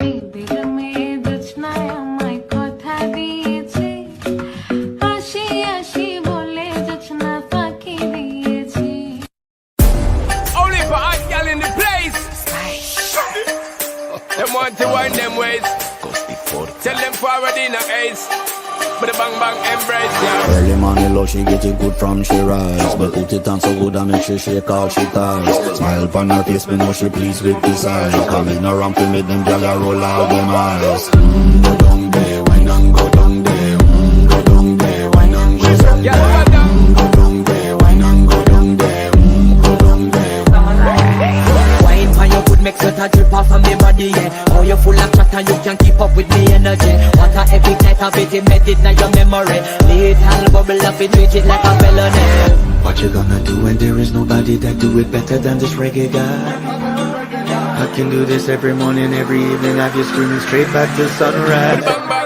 দিল মে দোছনায় আমায় কথা দিয়েছে, আসি আসি বলে দোছনা ফাঁকি দিয়েছে। Only for hot gal in the place. Them want to wind them ways. Tell them forward in a ace. But the bang bang embrace, yeah. Early morning low, she get it good from she rise. But put it on so good I make she shake all she ties. Smile upon her face, me know she pleased with this eye. Coming around to make them gyal a roll out them eyes. Go down there, wine and go down there. Go down there, wine and go down Yeah, there. go down. Go down there, wine and go down there. Go down there. Wine for your good makes sweat a drip off of me body, yeah. Oh, you full of chatter, you can't keep up with me energy. What a epic night of it, embedded in your memory. Little bubble up, it treat it like a felony. What you gonna do when there is nobody that do it better than this reggae guy? I can do this every morning, every evening, have you screaming straight back to sunrise. Bang bang